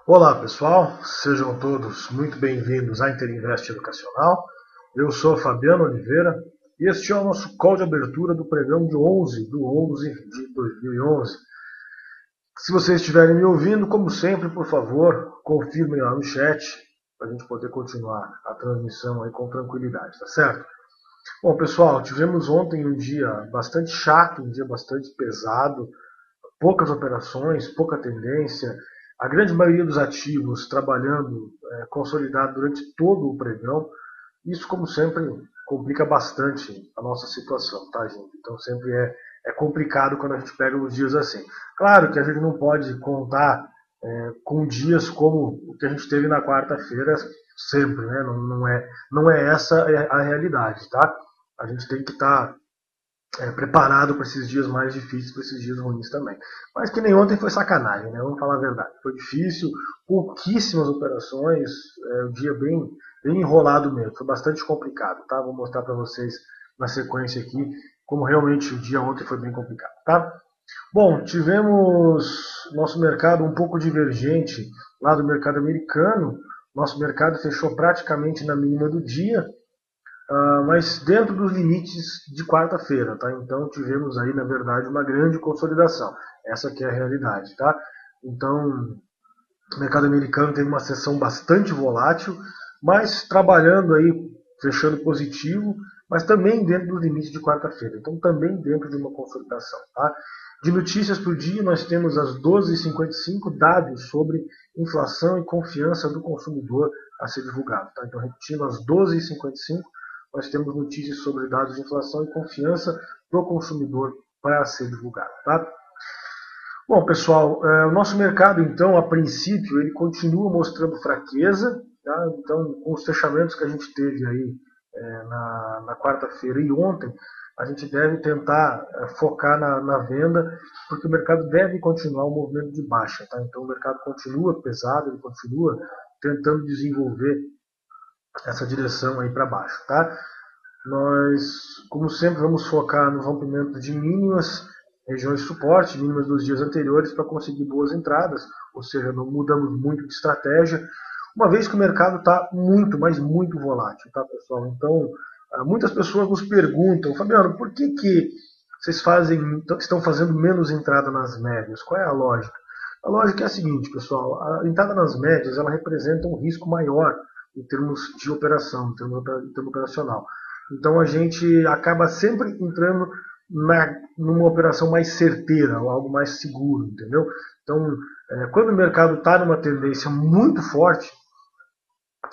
Olá pessoal, sejam todos muito bem-vindos à Interinvest Educacional. Eu sou Fabiano Oliveira e este é o nosso call de abertura do pregão de 11 de 11 de 2011. Se vocês estiverem me ouvindo, como sempre, por favor, confirmem lá no chat para a gente poder continuar a transmissão aí com tranquilidade, tá certo? Bom pessoal, tivemos ontem um dia bastante chato, um dia bastante pesado, poucas operações, pouca tendência, a grande maioria dos ativos trabalhando consolidado durante todo o pregão. Isso, como sempre, complica bastante a nossa situação, tá, gente? Então sempre é complicado quando a gente pega uns dias assim. Claro que a gente não pode contar com dias como o que a gente teve na quarta-feira sempre, né? Não é essa a realidade, tá? A gente tem que estar preparado para esses dias mais difíceis, para esses dias ruins também. Mas que nem ontem foi sacanagem, né? Vamos falar a verdade. Foi difícil, pouquíssimas operações, um dia bem enrolado mesmo. Foi bastante complicado, tá? Vou mostrar para vocês na sequência aqui como realmente o dia ontem foi bem complicado, tá? Bom, tivemos nosso mercado um pouco divergente lá do mercado americano. Nosso mercado fechou praticamente na mínima do dia, mas dentro dos limites de quarta-feira, tá? Então tivemos aí, na verdade, uma grande consolidação. Essa que é a realidade, tá? Então, o mercado americano teve uma sessão bastante volátil, mas trabalhando aí, fechando positivo, mas também dentro dos limites de quarta-feira. Então, também dentro de uma consolidação, tá? De notícias para o dia, nós temos às 12h55 dados sobre inflação e confiança do consumidor a ser divulgado. Tá? Então, repetindo, às 12h55, nós temos notícias sobre dados de inflação e confiança do consumidor para ser divulgado. Tá? Bom, pessoal, o nosso mercado, então, a princípio, ele continua mostrando fraqueza. Tá? Então, com os fechamentos que a gente teve aí na quarta-feira e ontem, a gente deve tentar focar na venda, porque o mercado deve continuar um movimento de baixa. Tá? Então, o mercado continua pesado, ele continua tentando desenvolver essa direção aí para baixo. Tá? Nós, como sempre, vamos focar no rompimento de mínimas, regiões de suporte, mínimas dos dias anteriores, para conseguir boas entradas, ou seja, não mudamos muito de estratégia, uma vez que o mercado está muito, mas muito volátil, tá, pessoal? Então, muitas pessoas nos perguntam, Fabiano, por que vocês estão fazendo menos entrada nas médias? Qual é a lógica? A lógica é a seguinte, pessoal, a entrada nas médias ela representa um risco maior em termos de operação, em termo operacional. Então a gente acaba sempre entrando numa operação mais certeira, ou algo mais seguro, entendeu? Então, quando o mercado está numa tendência muito forte,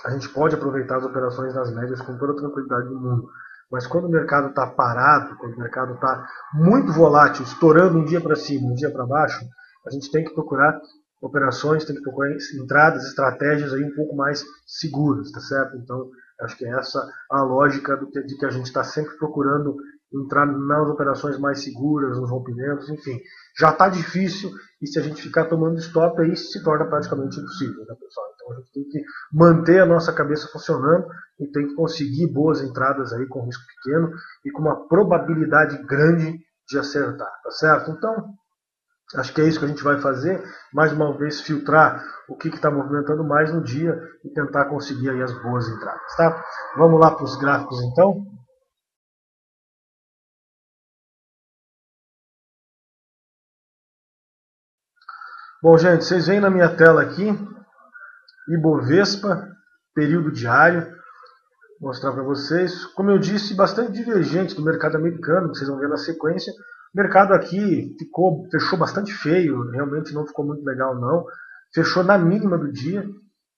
a gente pode aproveitar as operações nas médias com toda a tranquilidade do mundo. Mas quando o mercado está parado, quando o mercado está muito volátil, estourando um dia para cima, um dia para baixo, a gente tem que procurar operações, tem que procurar entradas, estratégias aí um pouco mais seguras, tá certo? Então, acho que é essa a lógica de que a gente está sempre procurando entrar nas operações mais seguras, nos rompimentos, enfim. Já está difícil e se a gente ficar tomando stop aí se torna praticamente impossível, né, pessoal? Então a gente tem que manter a nossa cabeça funcionando e tem que conseguir boas entradas aí com risco pequeno e com uma probabilidade grande de acertar, tá certo? Então, acho que é isso que a gente vai fazer, mais uma vez filtrar o que está movimentando mais no dia e tentar conseguir aí as boas entradas, tá? Vamos lá para os gráficos então. Bom, gente, vocês veem na minha tela aqui, Ibovespa, período diário, vou mostrar para vocês. Como eu disse, bastante divergente do mercado americano, que vocês vão ver na sequência. O mercado aqui fechou bastante feio, realmente não ficou muito legal não. Fechou na mínima do dia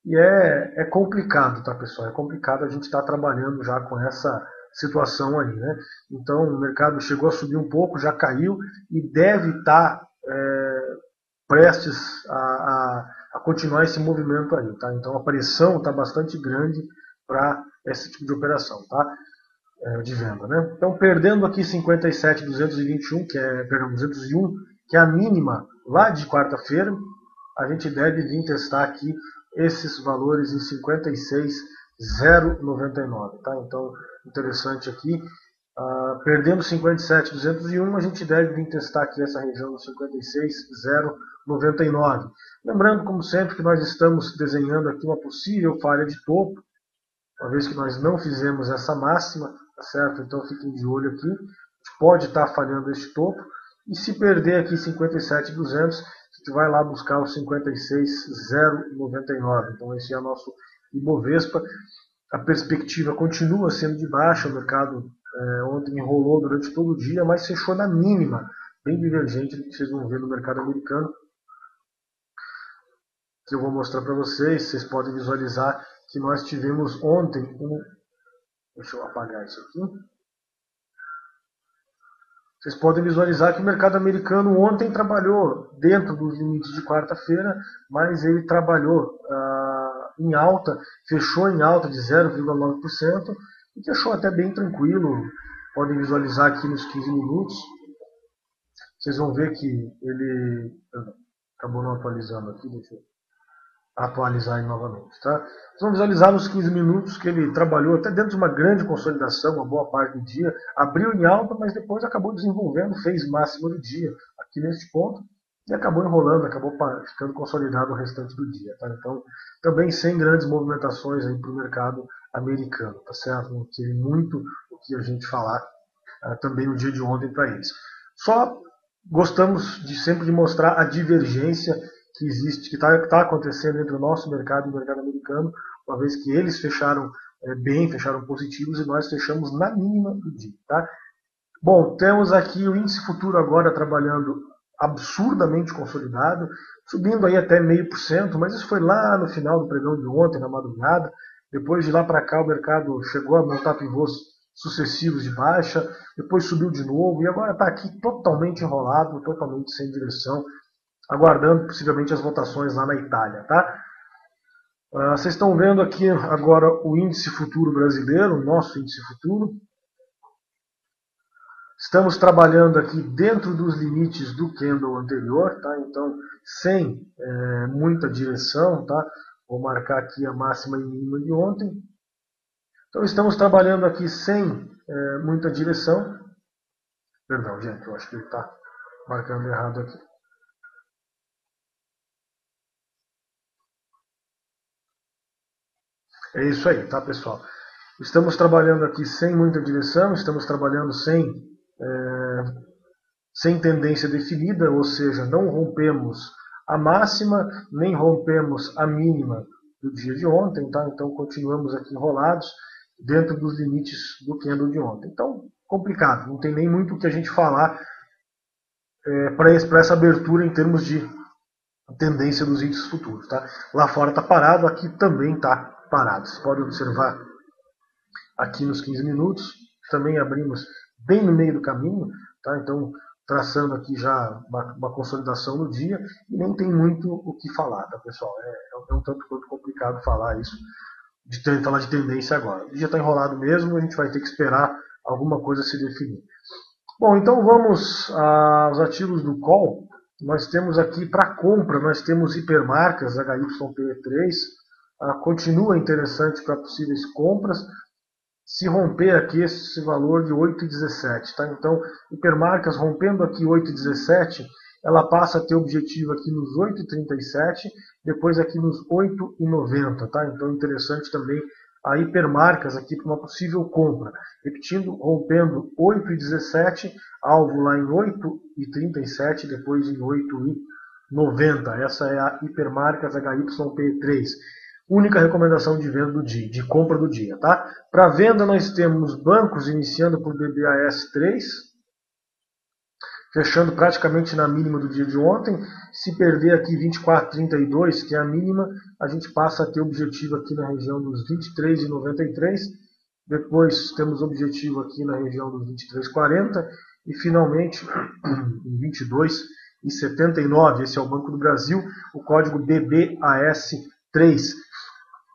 e é complicado, tá, pessoal? É complicado a gente estar trabalhando já com essa situação aí, né? Então o mercado chegou a subir um pouco, já caiu e deve estar prestes a continuar esse movimento aí, tá? Então a pressão está bastante grande para esse tipo de operação, tá? De venda, né? Então perdendo aqui 57.221, perdão, 201, que é a mínima lá de quarta-feira, a gente deve vir testar aqui esses valores em 56.099, tá? Então interessante aqui. Perdendo 57,201, a gente deve vir testar aqui essa região dos 56,099. Lembrando, como sempre, que nós estamos desenhando aqui uma possível falha de topo, uma vez que nós não fizemos essa máxima, tá certo? Então fiquem de olho aqui, a gente pode estar falhando este topo, e se perder aqui 57,200, a gente vai lá buscar os 56,099. Então esse é o nosso Ibovespa. A perspectiva continua sendo de baixa, o mercado ontem enrolou durante todo o dia, mas fechou na mínima, bem divergente do que vocês vão ver no mercado americano, que eu vou mostrar para vocês. Vocês podem visualizar que nós tivemos ontem deixa eu apagar isso aqui. Vocês podem visualizar que o mercado americano ontem trabalhou dentro dos limites de quarta-feira, mas ele trabalhou em alta, fechou em alta de 0,9%, e deixou até bem tranquilo. Podem visualizar aqui nos 15 minutos. Vocês vão ver que ele acabou não atualizando aqui, deixa eu atualizar aí novamente. Tá? Vocês vão visualizar nos 15 minutos que ele trabalhou até dentro de uma grande consolidação, uma boa parte do dia, abriu em alta, mas depois acabou desenvolvendo, fez máximo do dia aqui neste ponto, e acabou enrolando, acabou ficando consolidado o restante do dia. Tá? Então, também sem grandes movimentações para o mercado americano, tá certo? Não teve muito o que a gente falar também no dia de ontem para eles. Só gostamos sempre de mostrar a divergência que existe, que está acontecendo entre o nosso mercado e o mercado americano, uma vez que eles fecharam bem, fecharam positivos, e nós fechamos na mínima do dia. Tá? Bom, temos aqui o índice futuro agora trabalhando absurdamente consolidado, subindo aí até 0,5%, mas isso foi lá no final do pregão de ontem, na madrugada. Depois de lá para cá o mercado chegou a montar pivôs sucessivos de baixa, depois subiu de novo e agora está aqui totalmente enrolado, totalmente sem direção, aguardando possivelmente as votações lá na Itália. Tá? Vocês estão vendo aqui agora o índice futuro brasileiro, o nosso índice futuro. Estamos trabalhando aqui dentro dos limites do candle anterior, tá? Então sem muita direção. Tá? Vou marcar aqui a máxima e mínima de ontem. Então estamos trabalhando aqui sem muita direção. Perdão, gente, eu acho que ele está marcando errado aqui. É isso aí, tá, pessoal? Estamos trabalhando aqui sem muita direção, estamos trabalhando sem tendência definida, ou seja, não rompemos a máxima, nem rompemos a mínima do dia de ontem, tá? Então continuamos aqui enrolados dentro dos limites do candle de ontem. Então, complicado, não tem nem muito o que a gente falar para essa abertura em termos de tendência dos índices futuros. Tá? Lá fora está parado, aqui também está parado. Você pode observar aqui nos 15 minutos, também abrimos bem no meio do caminho, tá? Então traçando aqui já uma consolidação no dia, e nem tem muito o que falar, tá, pessoal? É um tanto quanto complicado falar isso, falar de tendência agora. O dia está enrolado mesmo, a gente vai ter que esperar alguma coisa se definir. Bom, então vamos aos ativos do call. Nós temos aqui para compra, nós temos hipermarcas HYPE3, continua interessante para possíveis compras. Se romper aqui esse valor de 8,17, tá? Então, hipermarcas rompendo aqui 8,17, ela passa a ter objetivo aqui nos 8,37, depois aqui nos 8,90, tá? Então, interessante também a hipermarcas aqui para uma possível compra. Repetindo, rompendo 8,17, alvo lá em 8,37, depois em 8,90. Essa é a hipermarcas HYPE3. Única recomendação de venda do dia, de compra do dia, tá? Para venda nós temos bancos iniciando por BBAS3, fechando praticamente na mínima do dia de ontem. Se perder aqui 24,32, que é a mínima, a gente passa a ter objetivo aqui na região dos 23,93. Depois temos objetivo aqui na região dos 23,40 e finalmente em 22,79. Esse é o Banco do Brasil, o código BBAS3.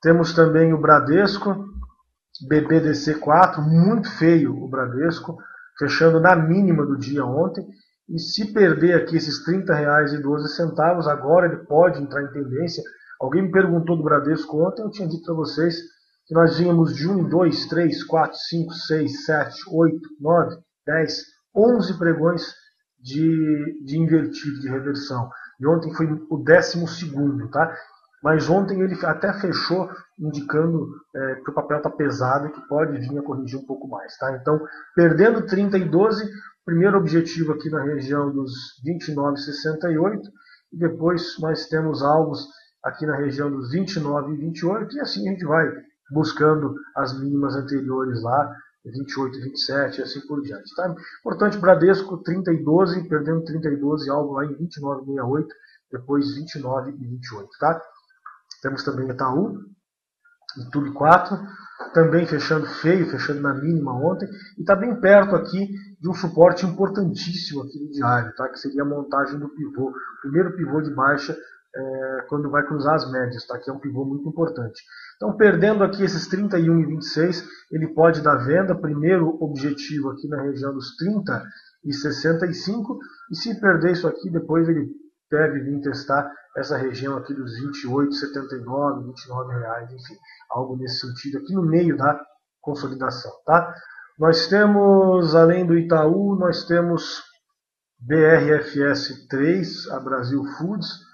Temos também o Bradesco, BBDC4, muito feio o Bradesco, fechando na mínima do dia ontem. E se perder aqui esses R$ 30,12, agora ele pode entrar em tendência. Alguém me perguntou do Bradesco ontem, eu tinha dito para vocês que nós vínhamos de 1, 2, 3, 4, 5, 6, 7, 8, 9, 10, 11 pregões de invertido, de reversão. E ontem foi o 12º, tá? Mas ontem ele até fechou indicando que o papel está pesado e que pode vir a corrigir um pouco mais, tá? Então, perdendo 30 e 12, primeiro objetivo aqui na região dos 29,68 e depois nós temos alvos aqui na região dos 29 e 28 e assim a gente vai buscando as mínimas anteriores lá, 28 e 27 e assim por diante, tá? Importante, Bradesco 30 e 12, perdendo 30 e 12, alvo lá em 29,68, depois 29 e 28, tá? Temos também Itaú, Itube 4, também fechando feio, fechando na mínima ontem, e está bem perto aqui de um suporte importantíssimo aqui no diário, tá? Que seria a montagem do pivô, o primeiro pivô de baixa quando vai cruzar as médias, tá? Que é um pivô muito importante. Então, perdendo aqui esses 31 e 26, ele pode dar venda, primeiro objetivo aqui na região dos 30 e 65, e se perder isso aqui, depois ele deve vir testar essa região aqui dos 28,79, 29 reais, enfim, algo nesse sentido aqui no meio da consolidação, tá? Nós temos, além do Itaú, nós temos BRFS3, a Brasil Foods,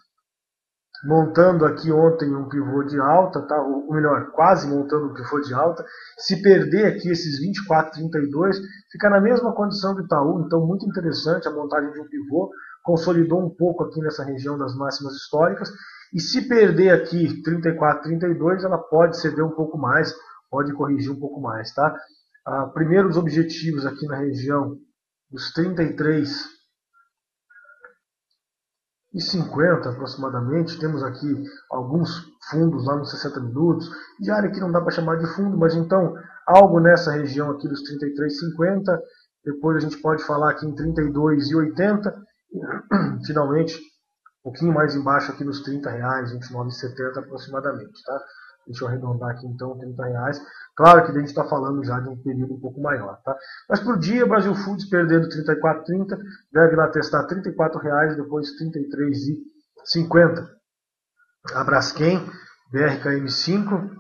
montando aqui ontem um pivô de alta, tá? Ou melhor, quase montando um pivô de alta. Se perder aqui esses 24,32, fica na mesma condição do Itaú, então muito interessante a montagem de um pivô, consolidou um pouco aqui nessa região das máximas históricas, e se perder aqui 34,32, ela pode ceder um pouco mais, pode corrigir um pouco mais, tá? Primeiros objetivos aqui na região dos 33 e 50 aproximadamente, temos aqui alguns fundos lá nos 60 minutos, diário aqui não dá para chamar de fundo, mas então algo nessa região aqui dos 33,50, depois a gente pode falar aqui em 32,80, finalmente um pouquinho mais embaixo aqui nos 30 reais, 29,70 aproximadamente, tá? Deixa eu arredondar aqui então 30 reais. Claro que a gente está falando já de um período um pouco maior, tá? Mas por dia, Brasil Foods perdendo 34,30, deve lá testar 34 reais, depois 33,50. A Braskem, BRKM5,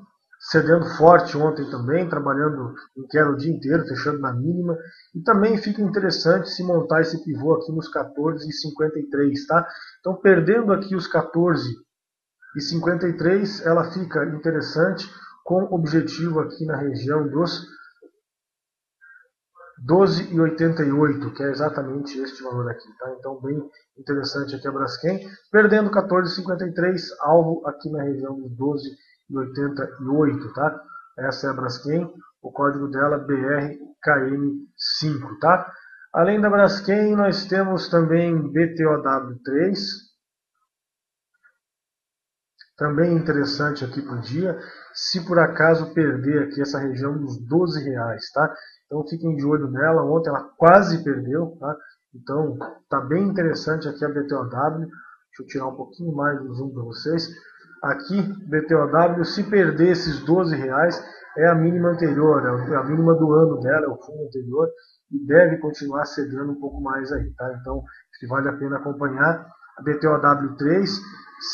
cedendo forte ontem também, trabalhando em queda o dia inteiro, fechando na mínima. E também fica interessante se montar esse pivô aqui nos 14,53, tá? Então, perdendo aqui os 14,53, ela fica interessante com objetivo aqui na região dos 12,88, que é exatamente este valor aqui, tá? Então, bem interessante aqui a Braskem, perdendo 14,53, alvo aqui na região dos 12,88, tá? Essa é a Braskem, o código dela BRKM5, tá? Além da Braskem, nós temos também BTOW3, também interessante aqui para o dia, se por acaso perder aqui essa região dos 12 reais, tá? Então fiquem de olho nela, ontem ela quase perdeu, tá? Então tá bem interessante aqui a BTOW, deixa eu tirar um pouquinho mais do zoom para vocês. Aqui, BTOW, se perder esses 12 reais, é a mínima anterior, é a mínima do ano dela, é o fundo anterior, e deve continuar cedendo um pouco mais aí, tá? Então acho que vale a pena acompanhar a BTOW3.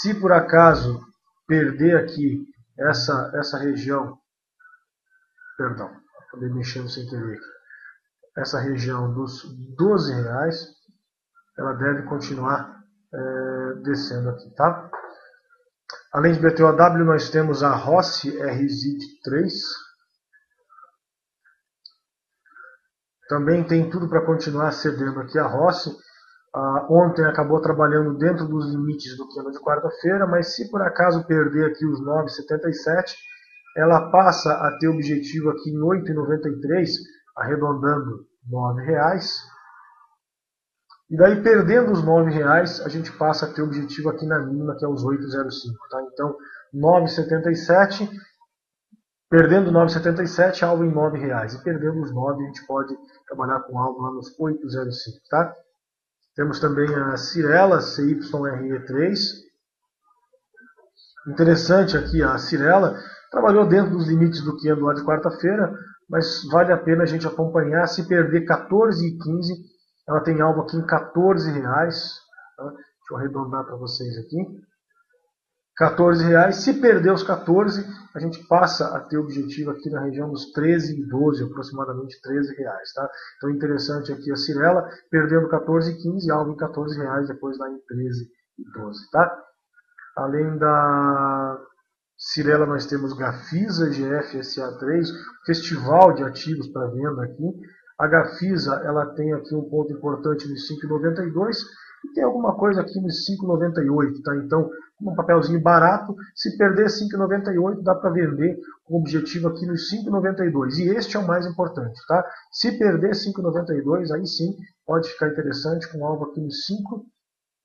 Se por acaso perder aqui essa região, perdão, acabei mexendo sem querer aqui, essa região dos 12 reais, ela deve continuar descendo aqui, tá? Além de BTOW, nós temos a Rossi RZID3. Também tem tudo para continuar cedendo aqui a Rossi. Ontem acabou trabalhando dentro dos limites do candle de quarta-feira, mas se por acaso perder aqui os 9,77, ela passa a ter objetivo aqui em 8,93, arredondando R$ 9,00. E daí, perdendo os R$ 9,00, a gente passa a ter objetivo aqui na mínima, que é os 8,05. Tá? Então, 9,77, perdendo 9,77, alvo em R$ 9,00. E perdendo os 9, a gente pode trabalhar com alvo lá nos 8,05. Tá? Temos também a Cirela, CYRE3. Interessante aqui, a Cirela trabalhou dentro dos limites do candle lá de quarta-feira, mas vale a pena a gente acompanhar. Se perder 14,15, ela tem algo aqui em R$14. Tá? Deixa eu arredondar para vocês aqui. R$14. Se perder os 14, a gente passa a ter objetivo aqui na região dos 13 e 12, aproximadamente 13 reais. Tá? Então interessante aqui a Cyrela, perdendo 14,15, alvo em 14 reais, depois lá em 13 e 12. Tá? Além da Cyrela, nós temos Gafisa, GFSA3, festival de ativos para venda aqui. A Gafisa, ela tem aqui um ponto importante nos 5,92 e tem alguma coisa aqui nos 5,98, tá? Então, um papelzinho barato, se perder 5,98 dá para vender com objetivo aqui nos 5,92. E este é o mais importante, tá? Se perder 5,92, aí sim pode ficar interessante com alvo aqui nos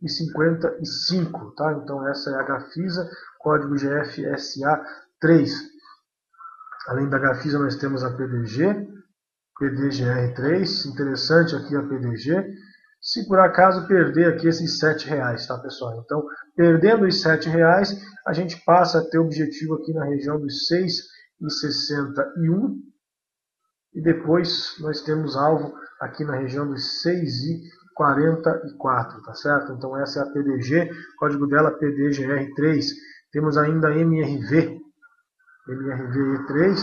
5,55, tá? Então essa é a Gafisa, código GFSA3. Além da Gafisa nós temos a PDG, PDGR3, interessante aqui a PDG. Se por acaso perder aqui esses R$7, tá pessoal? Então, perdendo os R$7, a gente passa a ter objetivo aqui na região dos 6,61 e depois nós temos alvo aqui na região dos 6,44, tá certo? Então essa é a PDG, código dela PDGR3. Temos ainda a MRV, MRVE3,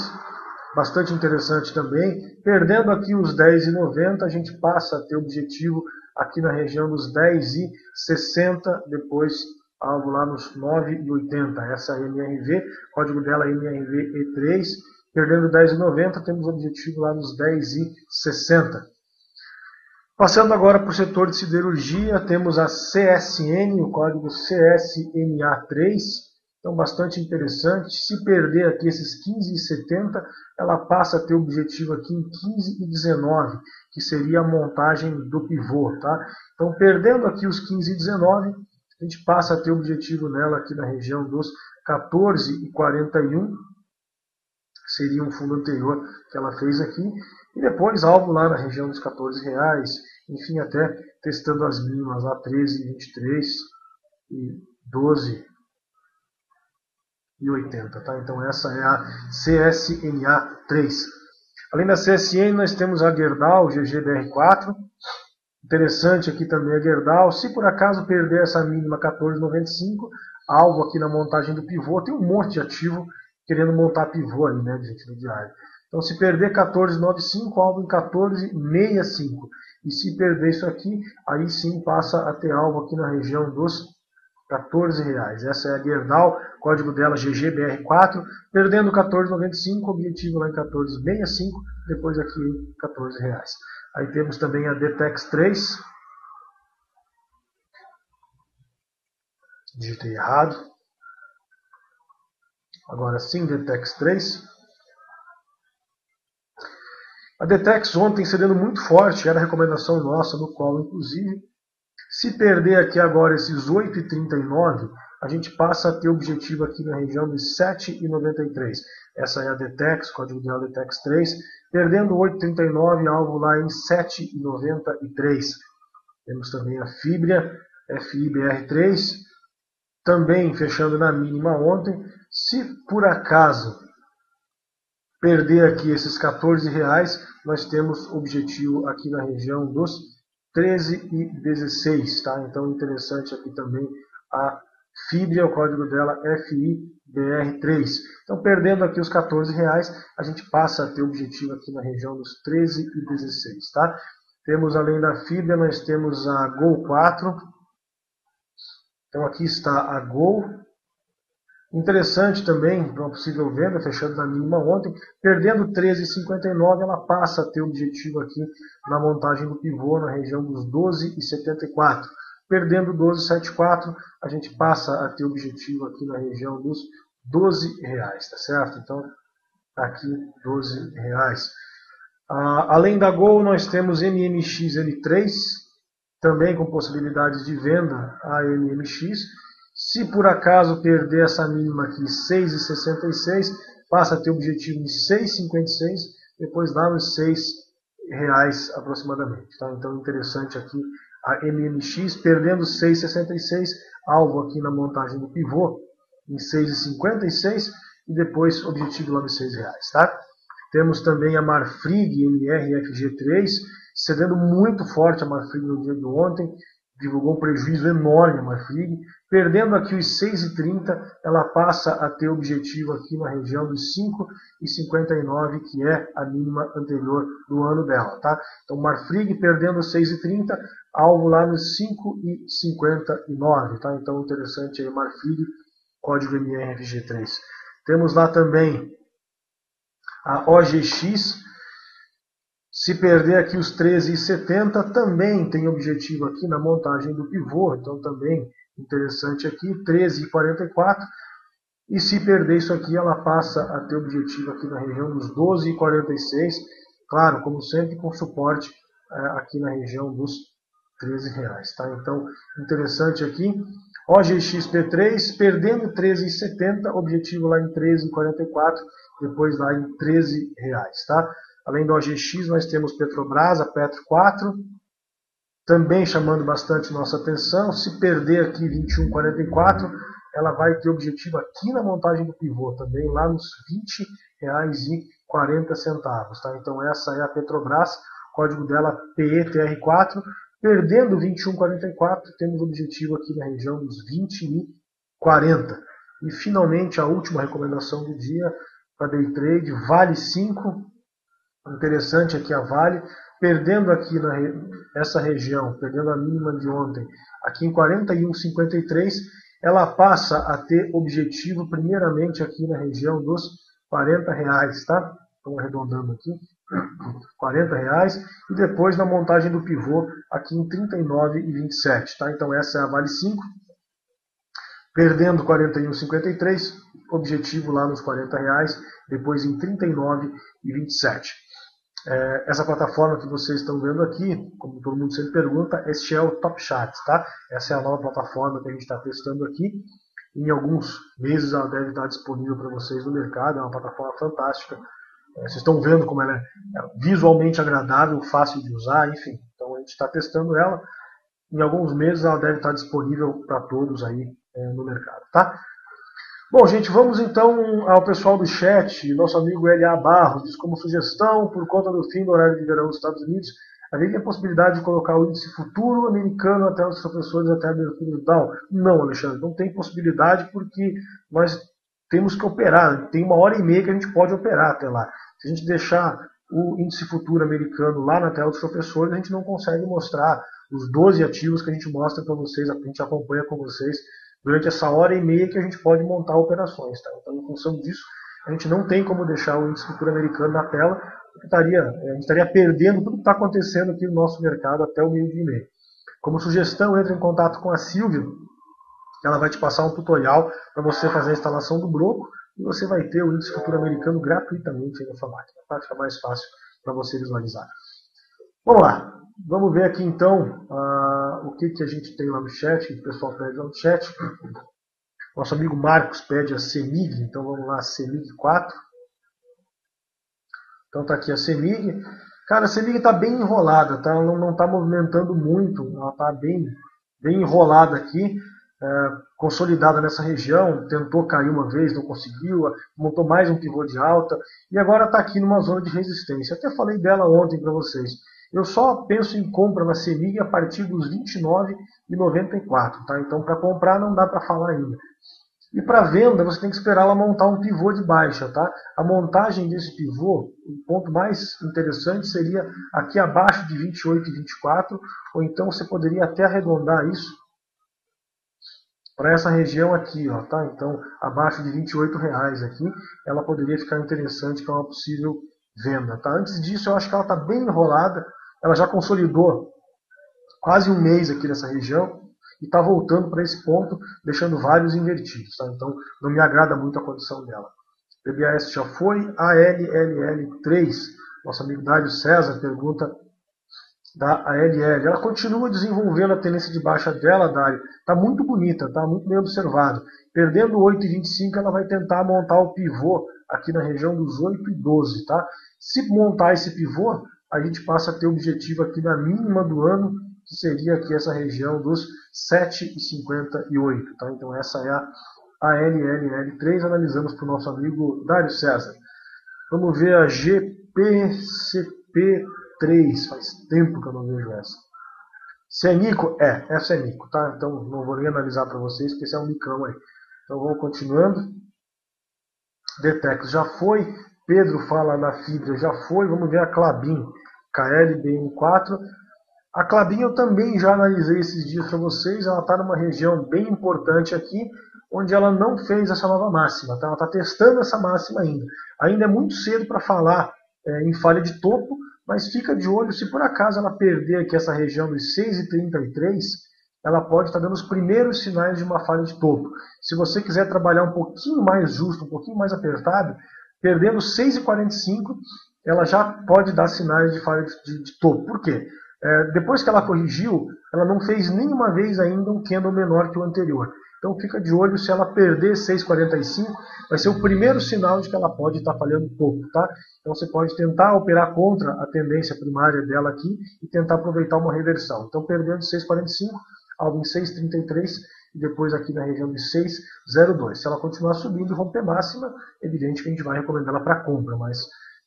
bastante interessante também. Perdendo aqui os 10,90, a gente passa a ter objetivo aqui na região dos 10,60, depois alvo lá nos 9,80. Essa é a MRV, código dela MRVE3. Perdendo 10,90, temos objetivo lá nos 10,60. Passando agora para o setor de siderurgia, temos a CSN, o código CSNA3. Então, bastante interessante. Se perder aqui esses 15,70, ela passa a ter objetivo aqui em 15,19, que seria a montagem do pivô. Tá? Então, perdendo aqui os 15,19, a gente passa a ter objetivo nela aqui na região dos 14,41. Seria um fundo anterior que ela fez aqui. E depois alvo lá na região dos R$14, enfim, até testando as mínimas lá 13,23 e 12,80. Tá? Então essa é a CSNA3. Além da CSN, nós temos a Gerdau, GGBR4. Interessante aqui também a Gerdau. Se por acaso perder essa mínima 14,95, alvo aqui na montagem do pivô, tem um monte de ativo querendo montar pivô aí, né, gente, no diário. Então, se perder 14,95, alvo em 14,65. E se perder isso aqui, aí sim passa a ter alvo aqui na região dos R$14. Essa é a Gerdau, código dela GGBR4. Perdendo 14,95, objetivo lá em 14,65, depois aqui em R$14. Aí temos também a Detex3. Digitei errado. Agora sim, Detex3. A Detex ontem cedendo muito forte, era a recomendação nossa no call, inclusive. Se perder aqui agora esses 8,39, a gente passa a ter objetivo aqui na região dos 7,93. Essa é a Detex, código dela Detex3. Perdendo 8,39, alvo lá em 7,93. Temos também a Fibria, FIBR3, também fechando na mínima ontem. Se por acaso perder aqui esses R$14, nós temos objetivo aqui na região dos 13,16. Tá? Então interessante aqui também a Fibria, o código dela FIBR3. Então perdendo aqui os R$14, a gente passa a ter objetivo aqui na região dos 13,16. Tá? Temos além da Fibria, nós temos a Gol4. Então aqui está a Gol. Interessante também para uma possível venda, fechando na mínima ontem. Perdendo 13,59, ela passa a ter objetivo aqui na montagem do pivô na região dos 12,74. Perdendo 12,74, a gente passa a ter objetivo aqui na região dos R$12, tá certo? Então, aqui R$12. Além da Gol, nós temos MMXL3, também com possibilidades de venda a MMX. Se por acaso perder essa mínima aqui, 6,66, passa a ter objetivo em 6,56, depois dá uns R$6 aproximadamente. Tá? Então interessante aqui a MMX, perdendo 6,66, alvo aqui na montagem do pivô em 6,56 e depois objetivo lá nos R$6. Tá? Temos também a Marfrig MRFG3, cedendo muito forte a Marfrig no dia de ontem, divulgou um prejuízo enorme a Marfrig. Perdendo aqui os 6,30, ela passa a ter objetivo aqui na região dos 5,59, que é a mínima anterior do ano dela. Tá? Então, Marfrig perdendo 6,30, alvo lá nos 5,59. Tá? Então, interessante aí, Marfrig, código MRFG3. Temos lá também a OGX. Se perder aqui os 13,70, também tem objetivo aqui na montagem do pivô. Então, também interessante aqui, 13,44. E se perder isso aqui, ela passa a ter objetivo aqui na região dos 12,46. Claro, como sempre, com suporte aqui na região dos R$13. Tá? Então, interessante aqui. OGXP3, perdendo 13,70, objetivo lá em 13,44, depois lá em R$13. Tá? Além do OGX, nós temos Petrobras, a Petro 4, também chamando bastante nossa atenção. Se perder aqui 21,44, ela vai ter objetivo aqui na montagem do pivô, também lá nos R$20,40. Tá? Então essa é a Petrobras, código dela PETR4. Perdendo 21,44, temos objetivo aqui na região dos R$20,40. E finalmente a última recomendação do dia para Day Trade, Vale 5. Interessante aqui a Vale, perdendo aqui essa região, perdendo a mínima de ontem, aqui em 41,53, ela passa a ter objetivo primeiramente aqui na região dos R$40, tá? Estou arredondando aqui, R$40, e depois na montagem do pivô aqui em 39,27, tá? Então essa é a Vale 5, perdendo 41,53, objetivo lá nos R$40, depois em 39,27. Essa plataforma que vocês estão vendo aqui, como todo mundo sempre pergunta, este é o Top Charts, tá? Essa é a nova plataforma que a gente está testando aqui. Em alguns meses ela deve estar disponível para vocês no mercado, é uma plataforma fantástica. Vocês estão vendo como ela é visualmente agradável, fácil de usar, enfim. Então a gente está testando ela. Em alguns meses ela deve estar disponível para todos aí no mercado, tá? Bom, gente, vamos então ao pessoal do chat. Nosso amigo L.A. Barros diz: como sugestão, por conta do fim do horário de verão dos Estados Unidos, haveria a possibilidade de colocar o índice futuro americano até os professores, até a abertura do tal? Não, Alexandre, não tem possibilidade, porque nós temos que operar. Tem 1h30 que a gente pode operar até lá. Se a gente deixar o índice futuro americano lá na tela dos professores, a gente não consegue mostrar os 12 ativos que a gente mostra para vocês, a gente acompanha com vocês durante essa 1h30 que a gente pode montar operações. Tá? Então, em função disso, a gente não tem como deixar o índice futuro americano na tela, porque a gente estaria perdendo tudo que está acontecendo aqui no nosso mercado até o meio-dia e meio. Como sugestão, entre em contato com a Silvia, ela vai te passar um tutorial para você fazer a instalação do broco, e você vai ter o índice futuro americano gratuitamente na sua máquina. Tá? Fica mais fácil para você visualizar. Vamos lá. Vamos ver aqui então o que a gente tem lá no chat, o que o pessoal pede lá no chat. Nosso amigo Marcos pede a CEMIG, então vamos lá, CEMIG 4. Então está aqui a CEMIG. Cara, a CEMIG está bem enrolada, tá? Ela não está movimentando muito, ela está bem enrolada aqui, consolidada nessa região, tentou cair uma vez, não conseguiu, montou mais um pivô de alta, e agora está aqui numa zona de resistência. Até falei dela ontem para vocês. Eu só penso em compra na CEMIG a partir dos R$29,94. Tá? Então, para comprar não dá para falar ainda. E para venda, você tem que esperar ela montar um pivô de baixa. Tá? A montagem desse pivô, o ponto mais interessante seria aqui abaixo de 28,24, ou então você poderia até arredondar isso para essa região aqui. Ó, tá? Então, abaixo de R$28 aqui, ela poderia ficar interessante para uma possível venda. Tá? Antes disso, eu acho que ela está bem enrolada. Ela já consolidou quase um mês aqui nessa região e está voltando para esse ponto, deixando vários invertidos. Tá? Então, não me agrada muito a condição dela. PBAS já foi. ALLL3, nosso amigo Dário César pergunta da ALL. Ela continua desenvolvendo a tendência de baixa dela, Dário. Está muito bonita, está muito bem observado. Perdendo 8,25, ela vai tentar montar o pivô aqui na região dos 8,12. Tá? Se montar esse pivô, a gente passa a ter objetivo aqui na mínima do ano, que seria aqui essa região dos 7,58. Tá? Então essa é a ALLL3, analisamos para o nosso amigo Dário César. Vamos ver a GPCP3, faz tempo que eu não vejo essa. Se é mico, essa é mico, tá? Então não vou nem analisar para vocês, porque esse é um micão aí. Então vamos continuando. Detex já foi. Pedro fala na Fibra, já foi. Vamos ver a Clabin, KLBN4. A Clabin eu também já analisei esses dias para vocês. Ela está numa região bem importante aqui, onde ela não fez essa nova máxima. Tá? Ela está testando essa máxima ainda. Ainda é muito cedo para falar em falha de topo, mas fica de olho, se por acaso ela perder aqui essa região dos 6,33, ela pode estar dando os primeiros sinais de uma falha de topo. Se você quiser trabalhar um pouquinho mais justo, um pouquinho mais apertado, perdendo 6,45, ela já pode dar sinais de falha de topo. Por quê? Depois que ela corrigiu, ela não fez nenhuma vez ainda um candle menor que o anterior. Então fica de olho, se ela perder 6,45, vai ser o primeiro sinal de que ela pode estar falhando topo, tá? Então você pode tentar operar contra a tendência primária dela aqui e tentar aproveitar uma reversão. Então perdendo 6,45, algo em 6,33 e depois aqui na região de 6,02. Se ela continuar subindo e romper máxima, é evidente que a gente vai recomendar ela para compra, mas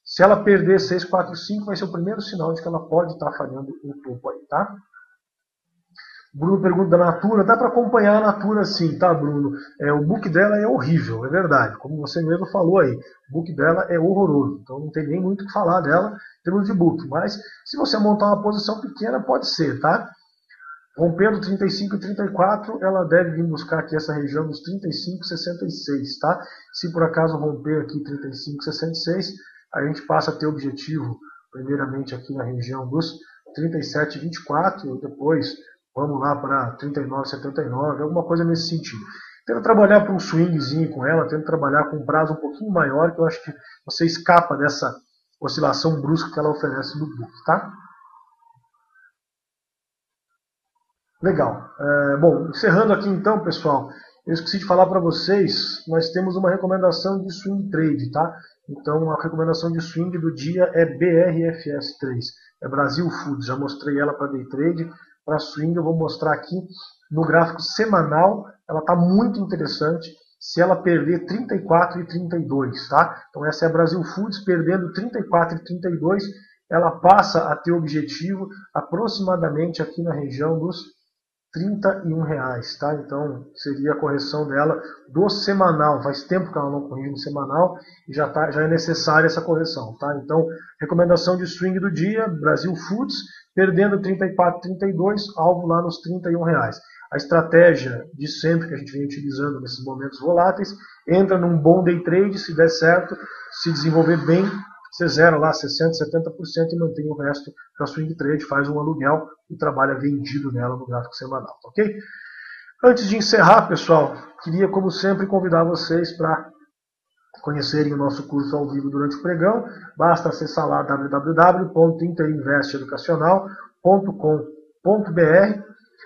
se ela perder 6,45, vai ser o primeiro sinal de que ela pode estar falhando o topo aí, tá? Bruno pergunta da Natura, dá para acompanhar a Natura sim, tá, Bruno? O book dela é horrível, é verdade, como você mesmo falou aí, o book dela é horroroso, então não tem nem muito o que falar dela em termos de book, mas se você montar uma posição pequena, pode ser, tá? Rompendo 35 e 34, ela deve vir buscar aqui essa região dos 35 e 66, tá? Se por acaso romper aqui 35 e 66, a gente passa a ter objetivo, primeiramente aqui na região dos 37 e 24, e depois vamos lá para 39, 79, alguma coisa nesse sentido. Tenta trabalhar para um swingzinho com ela, tenta trabalhar com um prazo um pouquinho maior, que eu acho que você escapa dessa oscilação brusca que ela oferece no book, tá? Legal. Bom, encerrando aqui então, pessoal, eu esqueci de falar para vocês, nós temos uma recomendação de swing trade, tá? Então a recomendação de swing do dia é BRFS3, é Brasil Foods, já mostrei ela para day trade. Para swing eu vou mostrar aqui no gráfico semanal, ela está muito interessante, se ela perder 34 e 32, tá? Então essa é a Brasil Foods, perdendo 34 e 32, ela passa a ter objetivo aproximadamente aqui na região dos R$31, tá? Então seria a correção dela do semanal, faz tempo que ela não corrige no semanal e já é necessária essa correção, tá? Então, recomendação de swing do dia, Brasil Foods, perdendo 34, 32, alvo lá nos R$31. A estratégia de sempre que a gente vem utilizando nesses momentos voláteis, entra num bom day trade, se der certo, se desenvolver bem, você zera lá 60%, 70% e mantém o resto para swing trade, faz um aluguel e trabalha vendido nela no gráfico semanal, ok? Antes de encerrar, pessoal, queria, como sempre, convidar vocês para conhecerem o nosso curso ao vivo durante o pregão. Basta acessar lá www.interinvesteeducacional.com.br.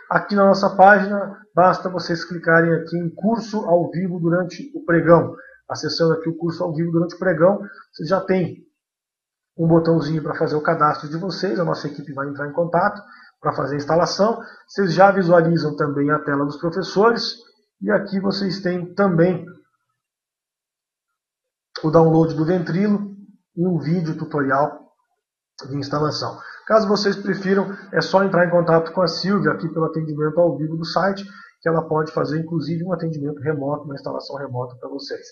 Aqui na nossa página, basta vocês clicarem aqui em curso ao vivo durante o pregão. Acessando aqui o curso ao vivo durante o pregão, vocês já tem um botãozinho para fazer o cadastro de vocês, a nossa equipe vai entrar em contato para fazer a instalação. Vocês já visualizam também a tela dos professores, e aqui vocês têm também o download do Ventrilo e um vídeo tutorial de instalação. Caso vocês prefiram, é só entrar em contato com a Silvia aqui pelo atendimento ao vivo do site, que ela pode fazer inclusive um atendimento remoto, uma instalação remota para vocês.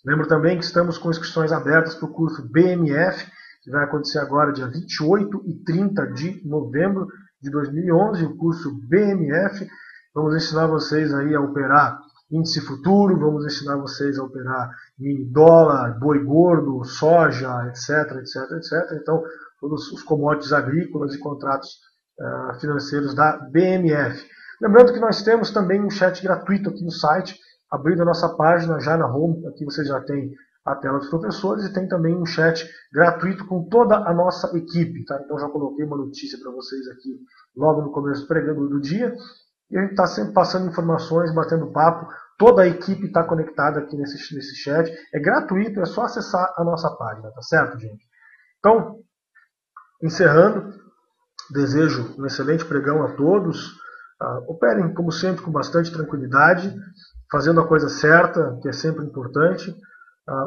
Lembro também que estamos com inscrições abertas para o curso BMF, que vai acontecer agora dia 28 e 30 de novembro de 2011, o curso BMF. Vamos ensinar vocês aí a operar índice futuro, vamos ensinar vocês a operar em dólar, boi gordo, soja, etc, etc, etc. Então, todos os commodities agrícolas e contratos financeiros da BMF. Lembrando que nós temos também um chat gratuito aqui no site, abrindo a nossa página já na home, aqui você já tem a tela dos professores e tem também um chat gratuito com toda a nossa equipe. Tá? Então já coloquei uma notícia para vocês aqui logo no começo do pregão do dia. E a gente está sempre passando informações, batendo papo. Toda a equipe está conectada aqui nesse chat. É gratuito, é só acessar a nossa página, tá certo, gente? Então, encerrando, desejo um excelente pregão a todos. Operem, como sempre, com bastante tranquilidade, fazendo a coisa certa, que é sempre importante.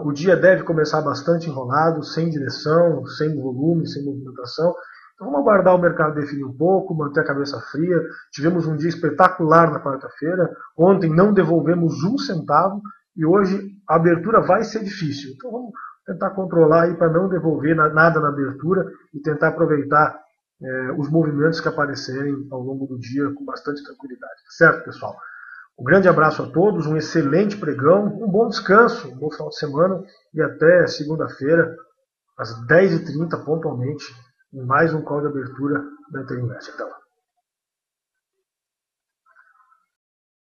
O dia deve começar bastante enrolado, sem direção, sem volume, sem movimentação. Então vamos aguardar o mercado definir um pouco, manter a cabeça fria. Tivemos um dia espetacular na quarta-feira. Ontem não devolvemos um centavo e hoje a abertura vai ser difícil. Então vamos tentar controlar aí para não devolver nada na abertura e tentar aproveitar os movimentos que aparecerem ao longo do dia com bastante tranquilidade. Certo, pessoal? Um grande abraço a todos, um excelente pregão, um bom descanso, um bom final de semana e até segunda-feira, às 10h30, pontualmente, em mais um call de abertura da Interinvest. Até lá.